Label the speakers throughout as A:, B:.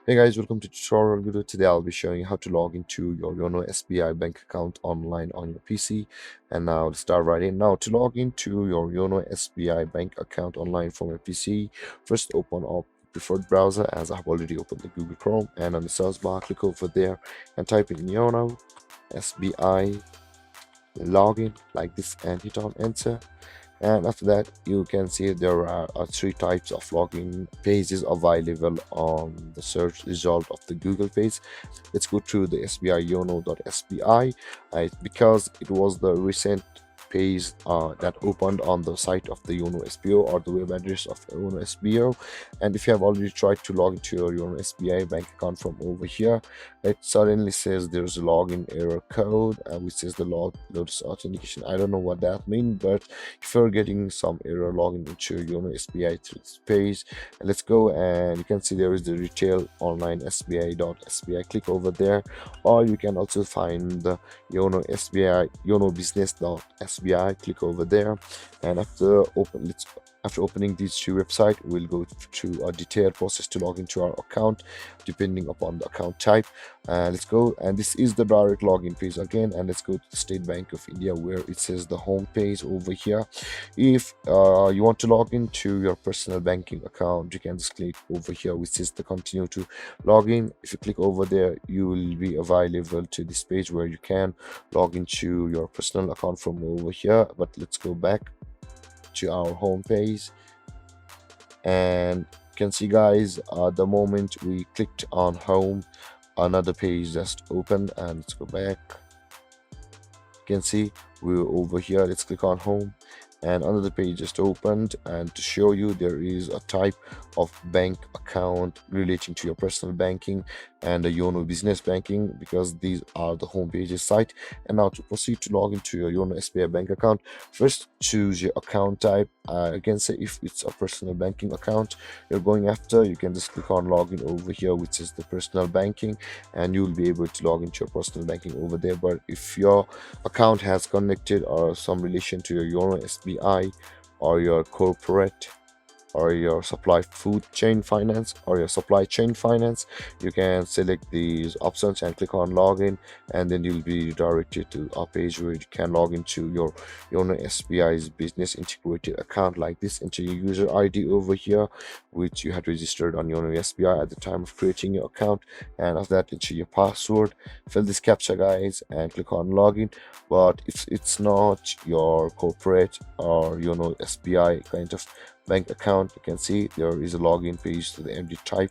A: Hey guys, welcome to tutorial video. Today I'll be showing you how to log into your YONO SBI bank account online on your PC. And now let's start right in. Now to log into your YONO SBI bank account online from your PC, first open up preferred browser as I have already opened the Google Chrome, and on the search bar click over there and type in YONO SBI login like this and hit on enter. And after that you can see there are three types of login pages available on the search result of the Google page. Let's go to the SBI YONO.SBI because it was the recent page that opened on the site of the YONO SBO or the web address of YONO SBO. And if you have already tried to log into your YONO SBI bank account from over here, it suddenly says there's a login error code which says the lotus authentication. I don't know what that means, but if you're getting some error logging into your YONO SBI through this page, let's go, and you can see there is the retail online SBI.SBI. Click over there, or you can also find the YONO SBI YONO business.SBI. Click over there, and after opening these two websites, we'll go through a detailed process to log into our account depending upon the account type. Let's go, and this is the direct login page again, and let's go to the State Bank of India where it says the home page over here. If you want to log into your personal banking account, you can just click over here which is the continue to login. If you click over there, you will be available to this page where you can log into your personal account from over here. But let's go back to our home page, and you can see guys, the moment we clicked on home, another page just opened. And let's go back. You can see we're over here. Let's click on home, and another page just opened, and to show you there is a type of bank account relating to your personal banking and the YONO business banking, because these are the home pages site. And now to proceed to log into your YONO SBI bank account, first choose your account type. I can say if it's a personal banking account you're going after, you can just click on login over here which is the personal banking, and you will be able to log into your personal banking over there. But if your account has connected or some relation to your YONO SBI or your corporate or your supply chain finance, you can select these options and click on login, and then you'll be redirected to a page where you can log into your YONO SBI's business integrated account like this. Enter your user ID over here which you had registered on YONO SBI at the time of creating your account, and after that enter your password, fill this captcha guys, and click on login. But if it's not your corporate or YONO SBI kind of bank account, you can see there is a login page to the MD type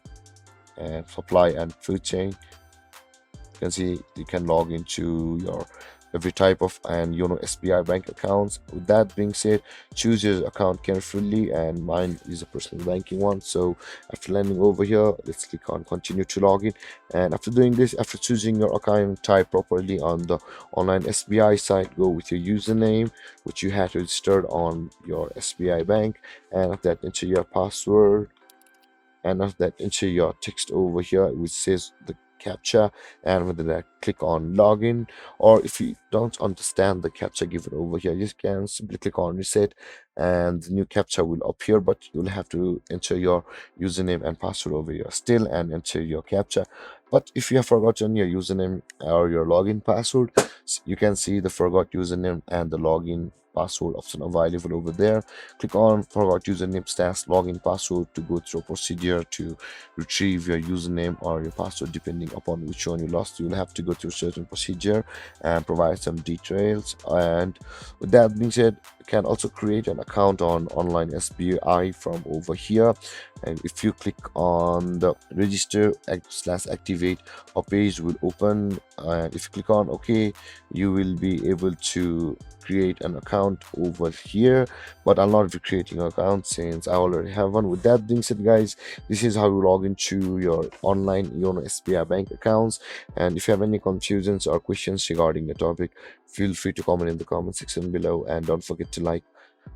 A: and supply and food chain. You can see you can log into your every type of and YONO SBI bank accounts. With that being said, choose your account carefully, and mine is a personal banking one. So after landing over here, let's click on continue to login. And after doing this, after choosing your account type properly on the online SBI site, go with your username which you had registered on your SBI bank, and after that enter your password, and after that enter your text over here which says the captcha, and with that click on login. Or if you don't understand the captcha given over here, you can simply click on reset and the new captcha will appear, but you'll have to enter your username and password over here still and enter your captcha. But if you have forgotten your username or your login password, you can see the forgot username and the login password option available over there. Click on forgot username / login password to go through a procedure to retrieve your username or your password depending upon which one you lost. You'll have to go through a certain procedure and provide some details. And with that being said, you can also create an account on online SBI from over here, and if you click on the register / activate, a page will open, and if you click on OK, you will be able to create an account over here. But I'll not be creating an account since I already have one. With that being said guys, this is how you log into your online YONO SBI bank accounts. And if you have any confusions or questions regarding the topic, feel free to comment in the comment section below, and don't forget to like,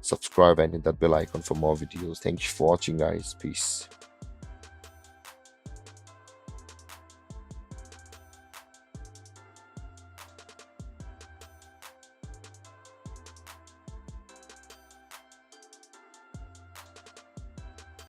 A: subscribe, and hit that bell icon for more videos. Thank you for watching guys. Peace.